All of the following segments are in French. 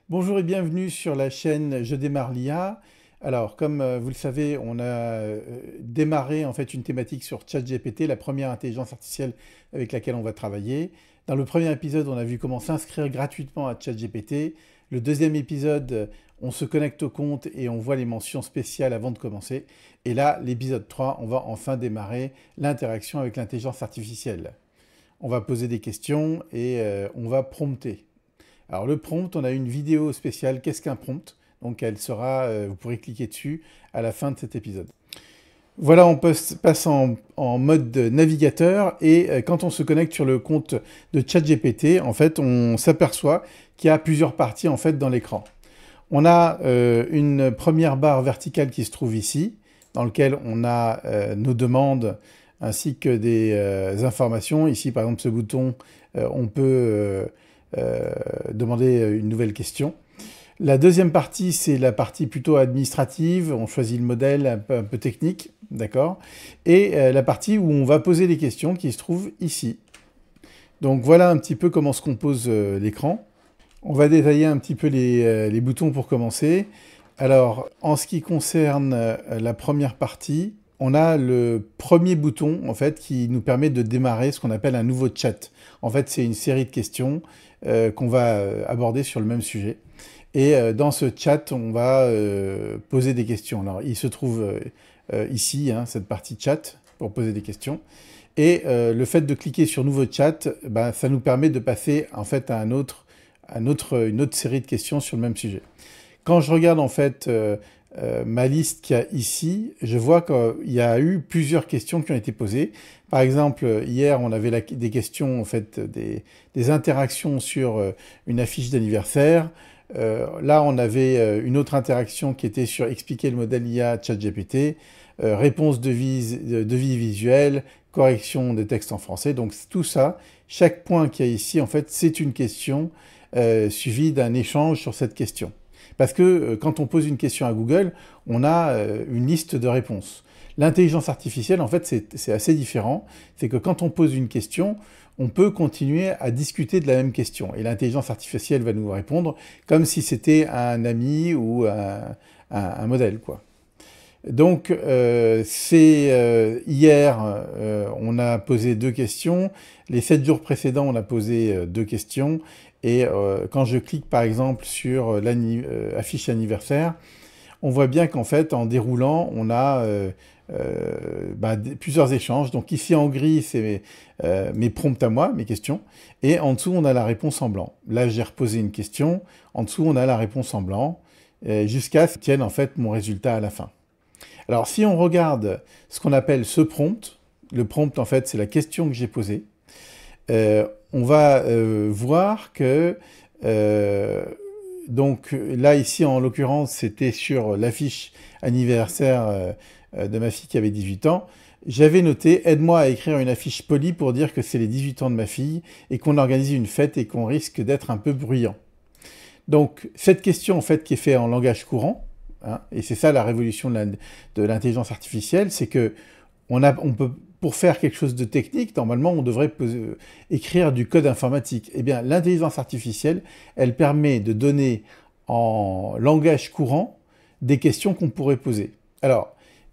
Bonjour et bienvenue sur la chaîne Je démarre l'IA. Alors, comme vous le savez, on a démarré en fait une thématique sur ChatGPT, la première intelligence artificielle avec laquelle on va travailler. Dans le premier épisode, on a vu comment s'inscrire gratuitement à ChatGPT. Le deuxième épisode, on se connecte au compte et on voit les mentions spéciales avant de commencer. Et là, l'épisode 3, on va enfin démarrer l'interaction avec l'intelligence artificielle. On va poser des questions et on va prompter. Alors le prompt, on a une vidéo spéciale, qu'est-ce qu'un prompt? Donc elle sera, vous pourrez cliquer dessus à la fin de cet épisode. Voilà, on passe en mode navigateur et quand on se connecte sur le compte de ChatGPT, en fait, on s'aperçoit qu'il y a plusieurs parties en fait dans l'écran. On a une première barre verticale qui se trouve ici, dans laquelle on a nos demandes ainsi que des informations. Ici, par exemple, ce bouton, on peut demander une nouvelle question. La deuxième partie, c'est la partie plutôt administrative. On choisit le modèle un peu technique, d'accord? Et la partie où on va poser des questions qui se trouve ici. Donc voilà un petit peu comment se compose l'écran. On va détailler un petit peu les boutons pour commencer. Alors, en ce qui concerne la première partie, on a le premier bouton en fait qui nous permet de démarrer ce qu'on appelle un nouveau chat. En fait, c'est une série de questions qu'on va aborder sur le même sujet. Et dans ce chat, on va poser des questions. Alors, il se trouve ici, hein, cette partie chat, pour poser des questions. Et le fait de cliquer sur nouveau chat, ben, ça nous permet de passer en fait à une autre série de questions sur le même sujet. Quand je regarde en fait ma liste qu'il y a ici, je vois qu'il y a eu plusieurs questions qui ont été posées. Par exemple, hier, on avait des questions, en fait, des interactions sur une affiche d'anniversaire. Là, on avait une autre interaction qui était sur expliquer le modèle IA ChatGPT, réponse de vie visuelle, correction des textes en français. Donc tout ça, chaque point qu'il y a ici, en fait, c'est une question suivie d'un échange sur cette question. Parce que quand on pose une question à Google, on a une liste de réponses. L'intelligence artificielle, en fait, c'est assez différent. C'est que quand on pose une question, on peut continuer à discuter de la même question. Et l'intelligence artificielle va nous répondre comme si c'était un ami ou un modèle, quoi. Donc, hier, on a posé 2 questions. Les 7 jours précédents, on a posé 2 questions. Et quand je clique, par exemple, sur l'affiche anniversaire, on voit bien qu'en fait, en déroulant, on a plusieurs échanges. Donc ici, en gris, c'est mes prompts à moi, mes questions. Et en dessous, on a la réponse en blanc. Là, j'ai reposé une question. En dessous, on a la réponse en blanc, jusqu'à ce qu'il tienne en fait mon résultat à la fin. Alors, si on regarde ce qu'on appelle ce prompt, le prompt, en fait, c'est la question que j'ai posée, on va voir que, donc là, ici, en l'occurrence, c'était sur l'affiche anniversaire de ma fille qui avait 18 ans. J'avais noté « Aide-moi à écrire une affiche polie pour dire que c'est les 18 ans de ma fille et qu'on organise une fête et qu'on risque d'être un peu bruyant. » Donc, cette question, en fait, qui est faite en langage courant, hein, et c'est ça la révolution de l'intelligence artificielle, c'est que on peut, pour faire quelque chose de technique, normalement, on devrait écrire du code informatique. Eh bien, l'intelligence artificielle, elle permet de donner en langage courant des questions qu'on pourrait poser. Alors,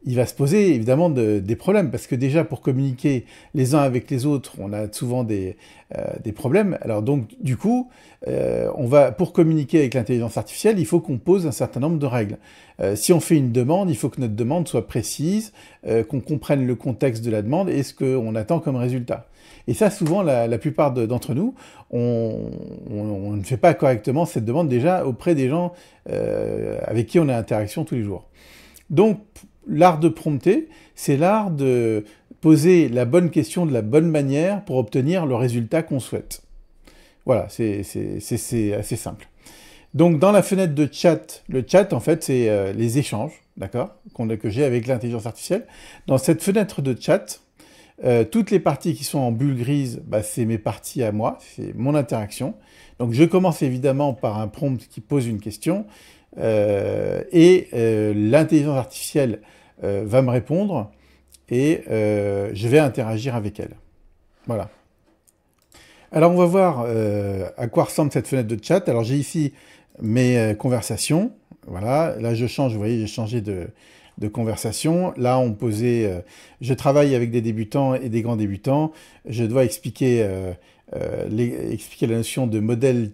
il va se poser évidemment des problèmes, parce que déjà, pour communiquer les uns avec les autres, on a souvent des problèmes. Alors donc, du coup, pour communiquer avec l'intelligence artificielle, il faut qu'on pose un certain nombre de règles. Si on fait une demande, il faut que notre demande soit précise, qu'on comprenne le contexte de la demande et ce qu'on attend comme résultat. Et ça, souvent, la plupart d'entre nous, on ne fait pas correctement cette demande déjà auprès des gens avec qui on a interaction tous les jours. Donc, l'art de prompter, c'est l'art de poser la bonne question de la bonne manière pour obtenir le résultat qu'on souhaite. Voilà, c'est assez simple. Donc, dans la fenêtre de chat, le chat, en fait, c'est les échanges, d'accord, que j'ai avec l'intelligence artificielle. Dans cette fenêtre de chat, toutes les parties qui sont en bulle grise, bah, c'est mes parties à moi, c'est mon interaction. Donc, je commence évidemment par un prompt qui pose une question, et l'intelligence artificielle va me répondre, et je vais interagir avec elle. Voilà. Alors, on va voir à quoi ressemble cette fenêtre de chat. Alors, j'ai ici mes conversations. Voilà, là je change, vous voyez, j'ai changé de conversation. Là, je travaille avec des débutants et des grands débutants. Je dois expliquer, expliquer la notion de modèle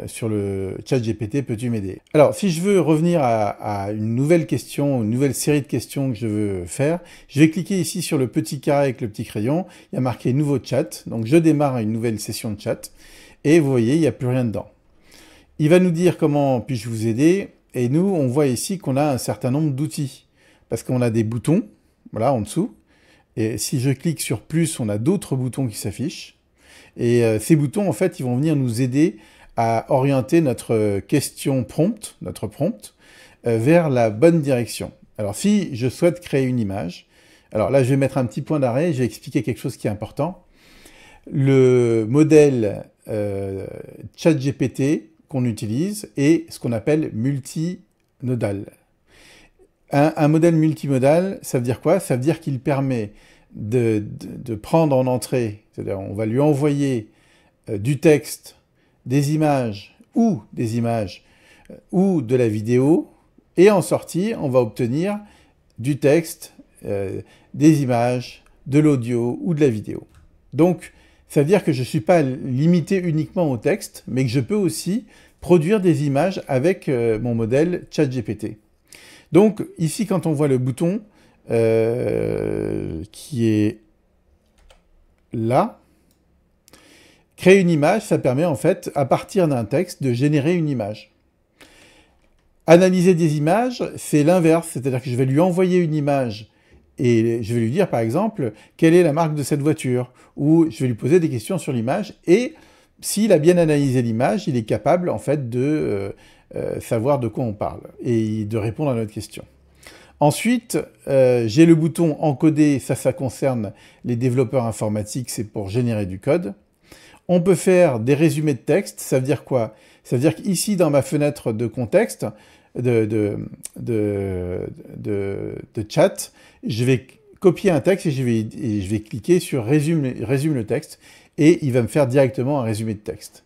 sur le chat GPT. Peux-tu m'aider? Alors, si je veux revenir à une nouvelle question, une nouvelle série de questions que je veux faire, je vais cliquer ici sur le petit carré avec le petit crayon. Il y a marqué nouveau chat. Donc, je démarre une nouvelle session de chat. Et vous voyez, il n'y a plus rien dedans. Il va nous dire comment puis-je vous aider. Et nous, on voit ici qu'on a un certain nombre d'outils. Parce qu'on a des boutons, voilà, en dessous. Et si je clique sur plus, on a d'autres boutons qui s'affichent. Et ces boutons, en fait, ils vont venir nous aider à orienter notre question prompt, notre prompt, vers la bonne direction. Alors, si je souhaite créer une image, alors là, je vais mettre un petit point d'arrêt, je vais expliquer quelque chose qui est important. Le modèle ChatGPT qu'on utilise est ce qu'on appelle multimodal. Un modèle multimodal, ça veut dire quoi? Ça veut dire qu'il permet de prendre en entrée, c'est-à-dire on va lui envoyer du texte, des images ou de la vidéo, et en sortie, on va obtenir du texte, des images, de l'audio ou de la vidéo. Donc, ça veut dire que je ne suis pas limité uniquement au texte, mais que je peux aussi produire des images avec mon modèle ChatGPT. Donc, ici, quand on voit le bouton qui est là, créer une image, ça permet en fait, à partir d'un texte, de générer une image. Analyser des images, c'est l'inverse, c'est-à-dire que je vais lui envoyer une image et je vais lui dire, par exemple, quelle est la marque de cette voiture, ou je vais lui poser des questions sur l'image, et s'il a bien analysé l'image, il est capable, en fait, de savoir de quoi on parle et de répondre à notre question. Ensuite, j'ai le bouton encoder, ça concerne les développeurs informatiques, c'est pour générer du code. On peut faire des résumés de texte, ça veut dire quoi? Ça veut dire qu'ici, dans ma fenêtre de contexte, de chat, je vais copier un texte et je vais cliquer sur résume le texte et il va me faire directement un résumé de texte.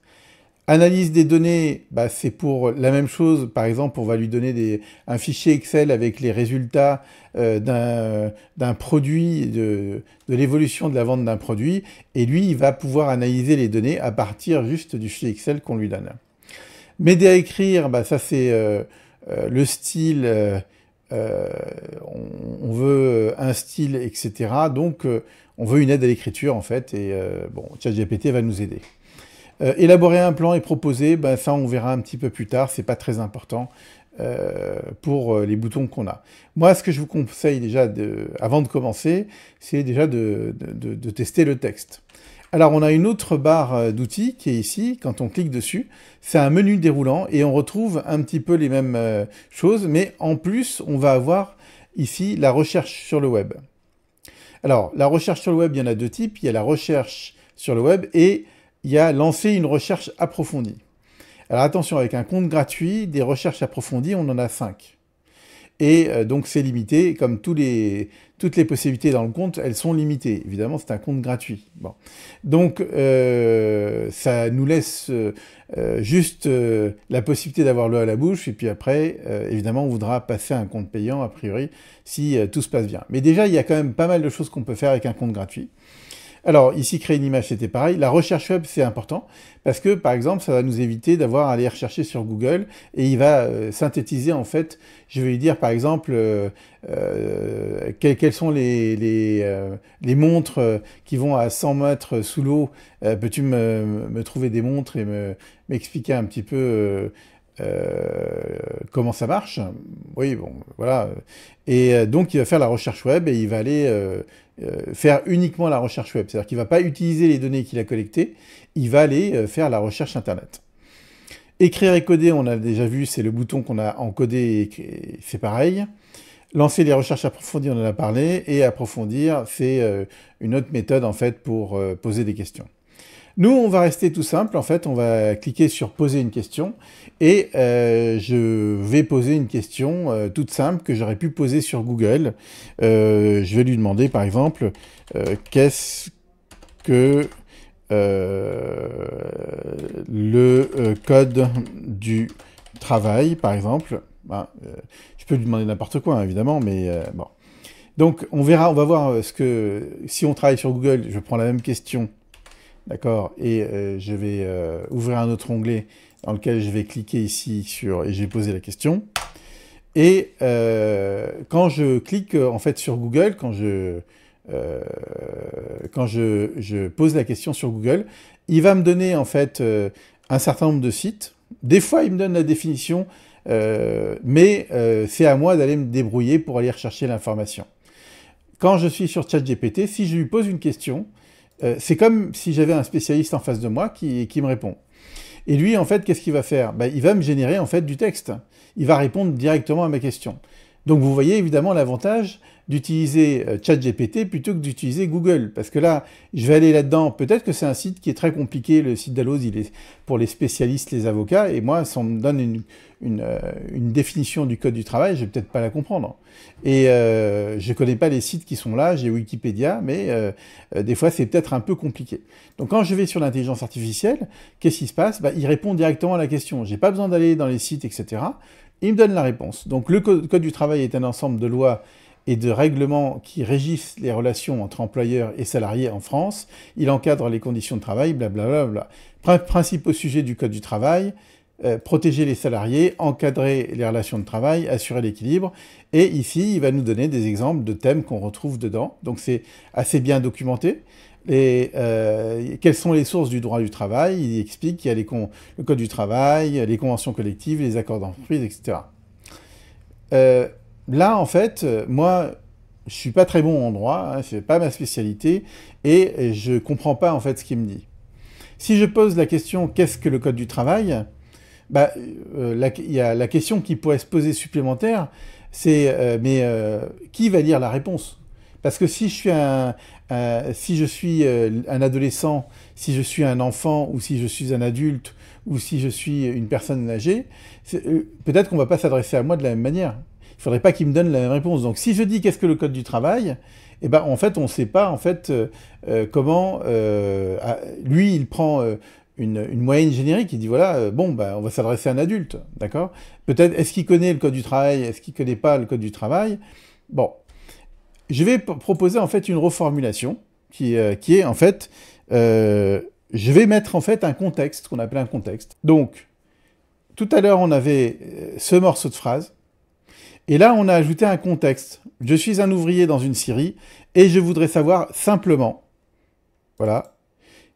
Analyse des données, bah, c'est pour la même chose. Par exemple, on va lui donner un fichier Excel avec les résultats d'un produit, de l'évolution de la vente d'un produit. Et lui, il va pouvoir analyser les données à partir juste du fichier Excel qu'on lui donne. M'aider à écrire, bah, ça c'est le style, on veut un style, etc. Donc, on veut une aide à l'écriture, en fait. Et bon, ChatGPT va nous aider. Élaborer un plan et proposer, ben ça on verra un petit peu plus tard, c'est pas très important pour les boutons qu'on a. Moi, ce que je vous conseille déjà, avant de commencer, c'est déjà de tester le texte. Alors, on a une autre barre d'outils qui est ici, quand on clique dessus, c'est un menu déroulant et on retrouve un petit peu les mêmes choses, mais en plus, on va avoir ici la recherche sur le web. Alors, la recherche sur le web, il y en a deux types, il y a la recherche sur le web et il y a lancer une recherche approfondie. Alors attention, avec un compte gratuit, des recherches approfondies, on en a 5. Et donc c'est limité, comme toutes les possibilités dans le compte, elles sont limitées. Évidemment, c'est un compte gratuit. Bon. Donc ça nous laisse juste la possibilité d'avoir l'eau à la bouche, et puis après, évidemment, on voudra passer à un compte payant, a priori, si tout se passe bien. Mais déjà, il y a quand même pas mal de choses qu'on peut faire avec un compte gratuit. Alors, ici, créer une image, c'était pareil. La recherche web, c'est important parce que, par exemple, ça va nous éviter d'avoir à aller rechercher sur Google et il va synthétiser, en fait, je vais lui dire, par exemple, quelles sont les montres qui vont à 100 mètres sous l'eau. Peux-tu me trouver des montres et m'expliquer un petit peu comment ça marche? Oui, bon, voilà. Et donc, il va faire la recherche web et il va aller faire uniquement la recherche web. C'est-à-dire qu'il ne va pas utiliser les données qu'il a collectées, il va aller faire la recherche Internet. Écrire et coder, on a déjà vu, c'est le bouton qu'on a encodé, et c'est pareil. Lancer les recherches approfondies, on en a parlé, et approfondir, c'est une autre méthode en fait pour poser des questions. Nous, on va rester tout simple, en fait, on va cliquer sur poser une question et je vais poser une question toute simple que j'aurais pu poser sur Google. Je vais lui demander, par exemple, qu'est-ce que le code du travail, par exemple. Ben, je peux lui demander n'importe quoi, hein, évidemment, mais bon. Donc, on verra, on va voir si on travaille sur Google, je prends la même question, d'accord, et je vais ouvrir un autre onglet dans lequel je vais cliquer ici et je vais poser la question. Et quand je clique en fait sur Google, quand je pose la question sur Google, il va me donner en fait un certain nombre de sites. Des fois, il me donne la définition, mais c'est à moi d'aller me débrouiller pour aller rechercher l'information. Quand je suis sur ChatGPT, si je lui pose une question, c'est comme si j'avais un spécialiste en face de moi qui me répond. Et lui, en fait, qu'est-ce qu'il va faire? Ben, il va me générer en fait du texte. Il va répondre directement à ma question. Donc vous voyez évidemment l'avantage d'utiliser ChatGPT plutôt que d'utiliser Google. Parce que là, je vais aller là-dedans. Peut-être que c'est un site qui est très compliqué. Le site d'Alloz, il est pour les spécialistes, les avocats. Et moi, si on me donne une définition du code du travail, je vais peut-être pas la comprendre. Et je connais pas les sites qui sont là. J'ai Wikipédia, mais des fois, c'est peut-être un peu compliqué. Donc quand je vais sur l'intelligence artificielle, qu'est-ce qui se passe? Ben, il répond directement à la question. J'ai pas besoin d'aller dans les sites, etc. Il me donne la réponse. Donc le code du travail est un ensemble de lois et de règlements qui régissent les relations entre employeurs et salariés en France. Il encadre les conditions de travail, blablabla. Principaux sujets du code du travail, protéger les salariés, encadrer les relations de travail, assurer l'équilibre. Et ici, il va nous donner des exemples de thèmes qu'on retrouve dedans. Donc c'est assez bien documenté. Quelles sont les sources du droit du travail? Il explique qu'il y a le code du travail, les conventions collectives, les accords d'entreprise, etc. Là, en fait, moi, je suis pas très bon en droit, hein, c'est pas ma spécialité, et je comprends pas en fait ce qu'il me dit. Si je pose la question qu'est-ce que le code du travail, bah, il y a la question qui pourrait se poser supplémentaire, c'est qui va lire la réponse? Parce que si je suis un adolescent, si je suis un enfant, ou si je suis un adulte, ou si je suis une personne âgée, peut-être qu'on ne va pas s'adresser à moi de la même manière. Il ne faudrait pas qu'il me donne la même réponse. Donc si je dis qu'est-ce que le code du travail, eh ben, en fait, on ne sait pas en fait, comment... lui, il prend une moyenne générique, il dit voilà, bon, bah, on va s'adresser à un adulte, d'accord? Peut-être, est-ce qu'il connaît le code du travail? Est-ce qu'il ne connaît pas le code du travail? Bon. Je vais proposer en fait une reformulation qui est en fait, je vais mettre en fait un contexte, qu'on appelle un contexte. Donc, tout à l'heure, on avait ce morceau de phrase, et là, on a ajouté un contexte. Je suis un ouvrier dans une scierie, et je voudrais savoir simplement, voilà,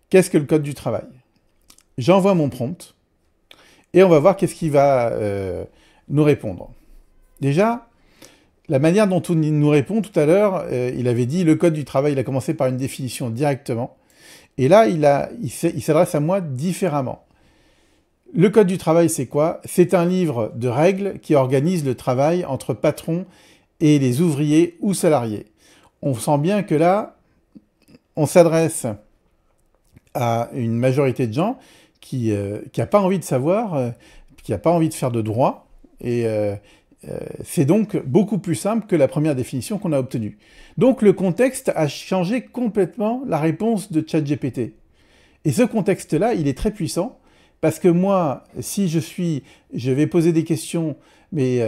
qu'est-ce que le code du travail? J'envoie mon prompt, et on va voir qu'est-ce qu'il va nous répondre. Déjà, la manière dont il nous répond tout à l'heure, il avait dit le code du travail, il a commencé par une définition directement. Et là, il s'adresse à moi différemment. Le code du travail, c'est quoi? C'est un livre de règles qui organise le travail entre patrons et les ouvriers ou salariés. On sent bien que là, on s'adresse à une majorité de gens qui n'a pas envie de savoir, qui n'a pas envie de faire de droit, et c'est donc beaucoup plus simple que la première définition qu'on a obtenue. Donc le contexte a changé complètement la réponse de ChatGPT. Et ce contexte-là, il est très puissant, parce que moi, si je vais poser des questions, mais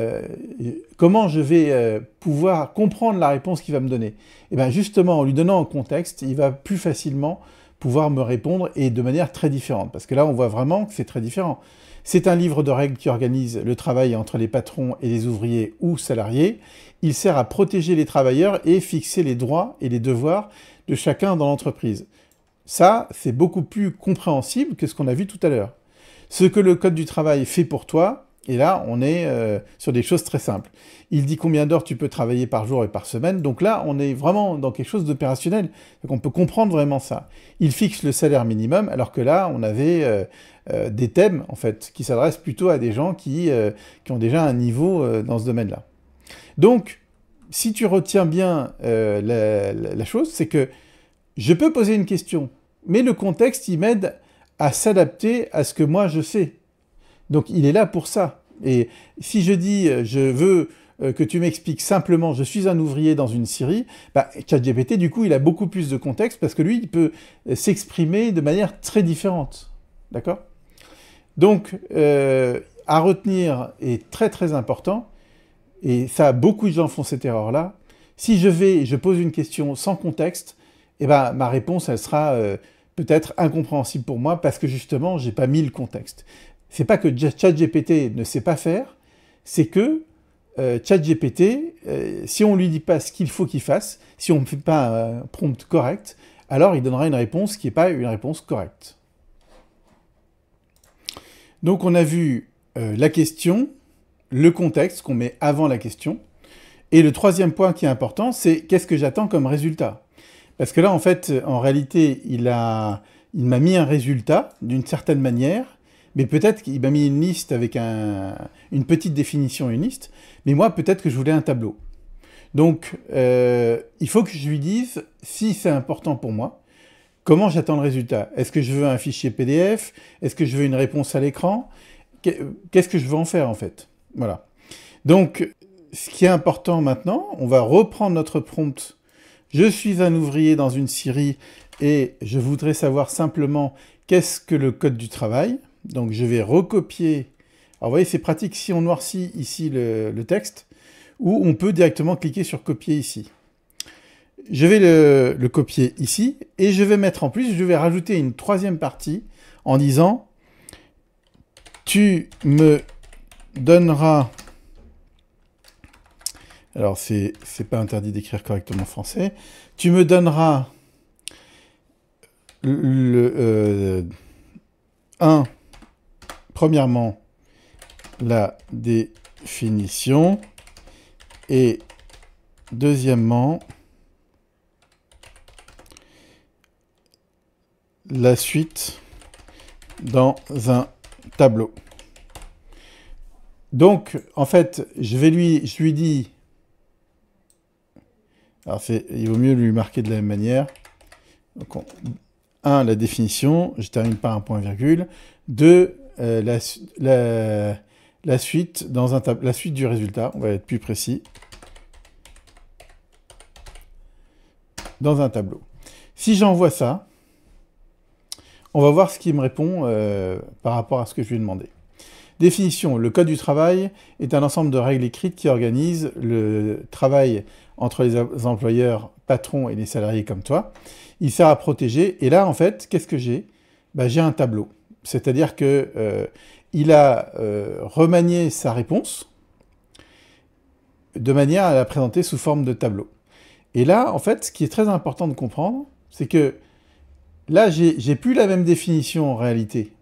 comment je vais pouvoir comprendre la réponse qu'il va me donner? Et bien justement, en lui donnant un contexte, il va plus facilement pouvoir me répondre, et de manière très différente. Parce que là, on voit vraiment que c'est très différent. C'est un livre de règles qui organise le travail entre les patrons et les ouvriers ou salariés. Il sert à protéger les travailleurs et fixer les droits et les devoirs de chacun dans l'entreprise. Ça, c'est beaucoup plus compréhensible que ce qu'on a vu tout à l'heure. Ce que le code du travail fait pour toi, et là, on est sur des choses très simples. Il dit combien d'heures tu peux travailler par jour et par semaine. Donc là, on est vraiment dans quelque chose d'opérationnel. Donc on peut comprendre vraiment ça. Il fixe le salaire minimum, alors que là, on avait des thèmes, en fait, qui s'adressent plutôt à des gens qui ont déjà un niveau dans ce domaine-là. Donc, si tu retiens bien la chose, c'est que je peux poser une question, mais le contexte, il m'aide à s'adapter à ce que moi je sais. Donc il est là pour ça. Et si je dis je veux que tu m'expliques simplement je suis un ouvrier dans une scierie, bah, ChatGPT du coup il a beaucoup plus de contexte parce que lui il peut s'exprimer de manière très différente. D'accord? Donc à retenir est très très important, et ça, beaucoup de gens font cette erreur-là. Si je pose une question sans contexte, eh ben, ma réponse, elle sera peut-être incompréhensible pour moi parce que justement, j'ai pas mis le contexte. C'est pas que ChatGPT ne sait pas faire, c'est que ChatGPT, si on lui dit pas ce qu'il faut qu'il fasse, si on ne fait pas un prompt correct, alors il donnera une réponse qui n'est pas une réponse correcte. Donc on a vu la question, le contexte qu'on met avant la question, et le troisième point qui est important, c'est qu'est-ce que j'attends comme résultat? Parce que là, en fait, en réalité, il m'a mis un résultat d'une certaine manière, mais peut-être qu'il m'a mis une liste avec une petite définition, une liste, mais moi, peut-être que je voulais un tableau. Donc, il faut que je lui dise, si c'est important pour moi, comment j'attends le résultat? Est-ce que je veux un fichier PDF? Est-ce que je veux une réponse à l'écran? Qu'est-ce que je veux en faire, en fait? Voilà. Donc, ce qui est important maintenant, on va reprendre notre prompt. Je suis un ouvrier dans une scierie et je voudrais savoir simplement qu'est-ce que le code du travail. Donc, je vais recopier. Alors, vous voyez, c'est pratique si on noircit ici le texte, ou on peut directement cliquer sur copier ici. Je vais le copier ici, et je vais mettre en plus, je vais rajouter une troisième partie en disant « Tu me donneras » alors c'est pas interdit d'écrire correctement en français, « Tu me donneras premièrement, la définition, et deuxièmement, la suite dans un tableau. » Donc, en fait, je lui dis, alors il vaut mieux lui marquer de la même manière. Donc, 1, la définition, je termine par un point-virgule. 2, la suite dans la suite du résultat, on va être plus précis, dans un tableau. Si j'envoie ça, on va voir ce qu'il me répond par rapport à ce que je lui ai demandé. Définition, le code du travail est un ensemble de règles écrites qui organisent le travail entre les employeurs, patrons et les salariés comme toi. Il sert à protéger. Et là, en fait, qu'est-ce que j'ai? J'ai un tableau. C'est-à-dire que il a remanié sa réponse de manière à la présenter sous forme de tableau. Et là, en fait, ce qui est très important de comprendre, c'est que là, j'ai plus la même définition en réalité.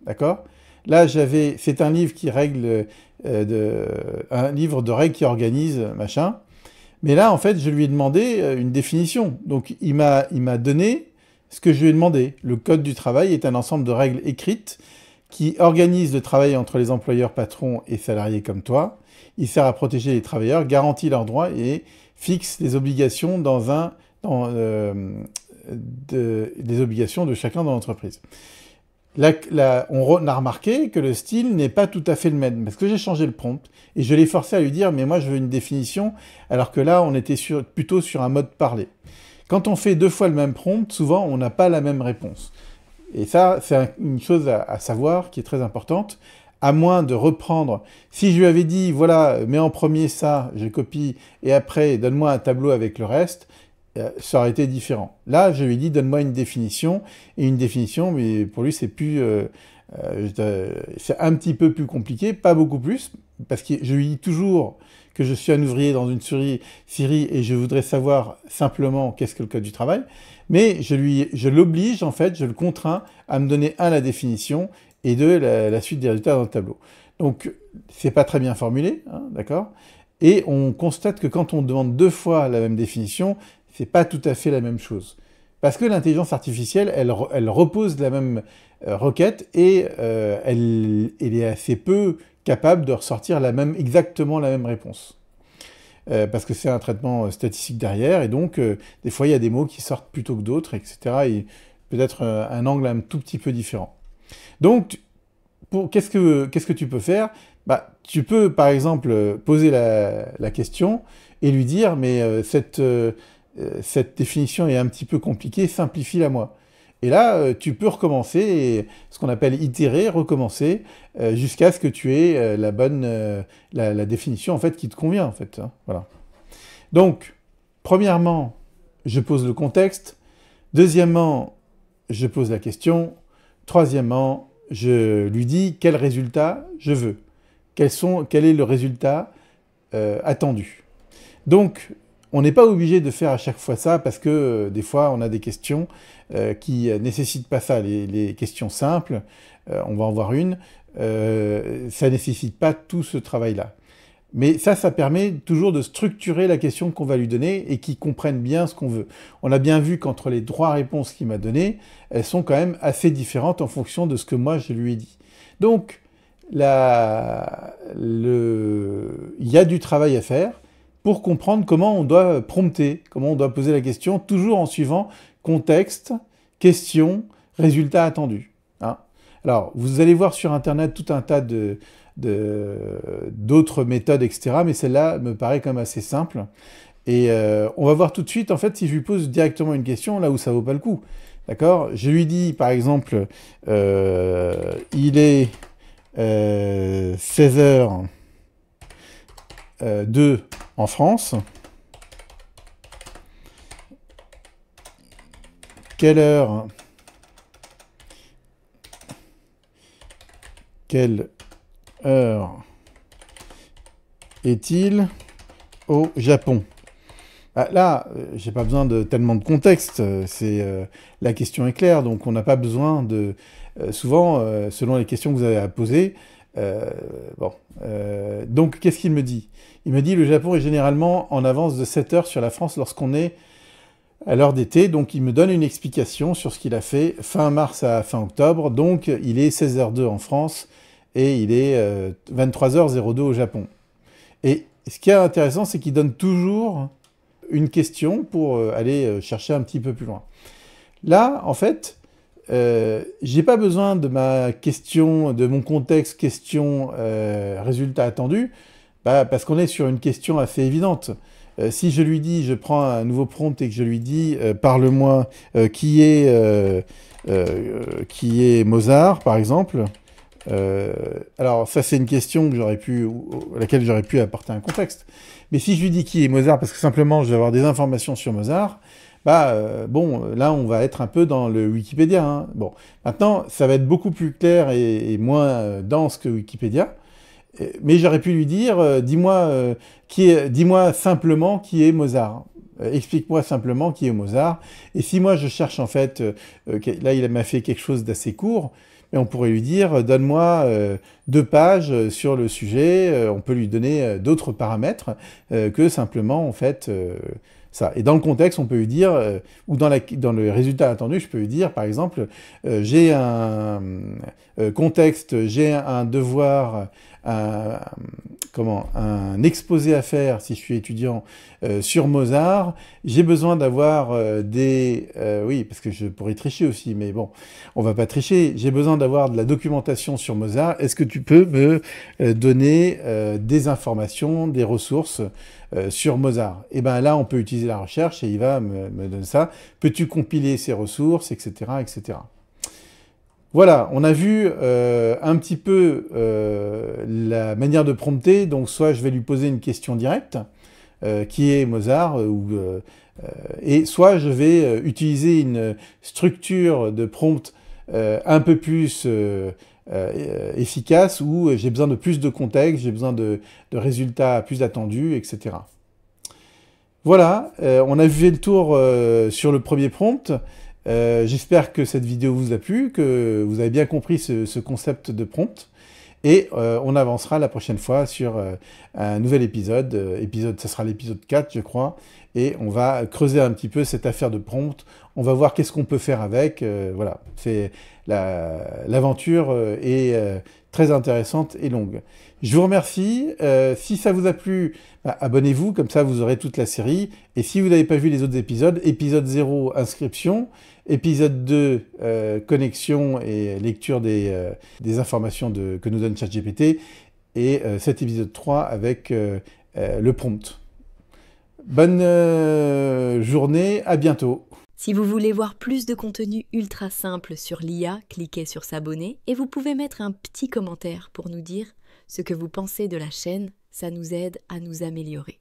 D'accord? Là, c'est un livre qui règle, un livre de règles qui organise, machin. Mais là, en fait, je lui ai demandé une définition. Donc, il m'a donné ce que je lui ai demandé. Le code du travail est un ensemble de règles écrites qui organisent le travail entre les employeurs, patrons et salariés comme toi. Il sert à protéger les travailleurs, garantit leurs droits et fixe les obligations des obligations de chacun dans l'entreprise. On a remarqué que le style n'est pas tout à fait le même, parce que j'ai changé le prompt, et je l'ai forcé à lui dire « mais moi je veux une définition », alors que là on était plutôt sur un mode parlé. Quand on fait 2 fois le même prompt, souvent on n'a pas la même réponse. Et ça, c'est une chose à savoir qui est très importante, à moins de reprendre. Si je lui avais dit « voilà, mets en premier ça, je copie, et après donne-moi un tableau avec le reste », ça aurait été différent. Là, je lui ai dit, donne-moi une définition, et une définition, mais pour lui, c'est c'est un petit peu plus compliqué, pas beaucoup plus, parce que je lui dis toujours que je suis un ouvrier dans une scierie et je voudrais savoir simplement qu'est-ce que le code du travail, mais je l'oblige, en fait, je le contrains à me donner, 1, la définition, et 2, la suite des résultats dans le tableau. Donc, c'est pas très bien formulé, hein, d'accord? Et on constate que quand on demande 2 fois la même définition, c'est pas tout à fait la même chose. Parce que l'intelligence artificielle, elle repose la même requête et elle est assez peu capable de ressortir exactement la même réponse. Parce que c'est un traitement statistique derrière, et donc des fois il y a des mots qui sortent plutôt que d'autres, etc. Et peut-être un angle un tout petit peu différent. Donc, qu'est-ce que tu peux faire? Tu peux par exemple poser la question et lui dire « mais cette définition est un petit peu compliquée, simplifie-la moi ». Et là, tu peux recommencer, ce qu'on appelle itérer, recommencer, jusqu'à ce que tu aies la bonne la définition en fait qui te convient en fait, hein, voilà. Donc, premièrement, je pose le contexte. Deuxièmement, je pose la question. Troisièmement, je lui dis quel résultat je veux. Quel est le résultat attendu. Donc, on n'est pas obligé de faire à chaque fois ça parce que des fois, on a des questions qui ne nécessitent pas ça. Les questions simples, on va en voir une, ça ne nécessite pas tout ce travail-là. Mais ça permet toujours de structurer la question qu'on va lui donner et qu'il comprenne bien ce qu'on veut. On a bien vu qu'entre les 3 réponses qu'il m'a données, elles sont quand même assez différentes en fonction de ce que moi je lui ai dit. Donc, il y a du travail à faire pour comprendre comment on doit prompter, comment on doit poser la question, toujours en suivant contexte, question, résultat attendu. Hein. Alors, vous allez voir sur Internet tout un tas d'autres méthodes, etc. Mais celle-là me paraît quand même assez simple. Et on va voir tout de suite, en fait, si je lui pose directement une question, là où ça vaut pas le coup. D'accord? Je lui dis, par exemple, il est 16h02 en France. Quelle heure est-il au Japon? Là, j'ai pas besoin de tellement de contexte, la question est claire, donc on n'a pas besoin de... souvent, selon les questions que vous avez à poser, donc qu'est-ce qu'il me dit? Il me dit le Japon est généralement en avance de 7 heures sur la France lorsqu'on est à l'heure d'été, donc il me donne une explication sur ce qu'il a fait fin mars à fin octobre, donc il est 16h02 en France et il est 23h02 au Japon. Et ce qui est intéressant, c'est qu'il donne toujours une question pour aller chercher un petit peu plus loin. Là, en fait, j'ai pas besoin de ma question, de mon contexte question résultat attendu, parce qu'on est sur une question assez évidente. Si je lui dis, je prends un nouveau prompt et que je lui dis parle-moi qui est Mozart, par exemple. Alors ça c'est une question que à laquelle j'aurais pu apporter un contexte. Mais si je lui dis qui est Mozart, parce que simplement je vais avoir des informations sur Mozart, bon, là on va être un peu dans le Wikipédia. Hein. Bon, maintenant ça va être beaucoup plus clair et moins dense que Wikipédia. Mais j'aurais pu lui dire, dis-moi simplement qui est Mozart. Explique-moi simplement qui est Mozart. Et si moi je cherche en fait, là il m'a fait quelque chose d'assez court, mais on pourrait lui dire, donne-moi 2 pages sur le sujet. On peut lui donner d'autres paramètres que simplement en fait ça. Et dans le contexte, on peut lui dire, ou dans le résultat attendu, je peux lui dire, par exemple, j'ai un contexte, j'ai un devoir, un exposé à faire si je suis étudiant sur Mozart. J'ai besoin d'avoir oui, parce que je pourrais tricher aussi, mais bon, on va pas tricher. J'ai besoin d'avoir de la documentation sur Mozart. Est-ce que tu peux me donner des informations, des ressources sur Mozart? Et bien là, on peut utiliser la recherche et il va me donner ça. Peux-tu compiler ces ressources, etc., etc. Voilà, on a vu un petit peu la manière de prompter. Donc, soit je vais lui poser une question directe, qui est Mozart, et soit je vais utiliser une structure de prompt un peu plus efficace, où j'ai besoin de plus de contexte, j'ai besoin de résultats plus attendus, etc. Voilà, on a vu le tour sur le premier prompt. J'espère que cette vidéo vous a plu, que vous avez bien compris ce concept de prompt. Et on avancera la prochaine fois sur un nouvel épisode. Ça sera l'épisode 4, je crois. Et on va creuser un petit peu cette affaire de prompt. On va voir qu'est-ce qu'on peut faire avec. Voilà, l'aventure est très intéressante et longue. Je vous remercie. Si ça vous a plu, abonnez-vous, comme ça vous aurez toute la série. Et si vous n'avez pas vu les autres épisodes, épisode 0, inscription. Épisode 2, connexion et lecture des informations que nous donne ChatGPT. Et cet épisode 3 avec le prompt. Bonne journée, à bientôt. Si vous voulez voir plus de contenu ultra simple sur l'IA, cliquez sur s'abonner et vous pouvez mettre un petit commentaire pour nous dire ce que vous pensez de la chaîne, ça nous aide à nous améliorer.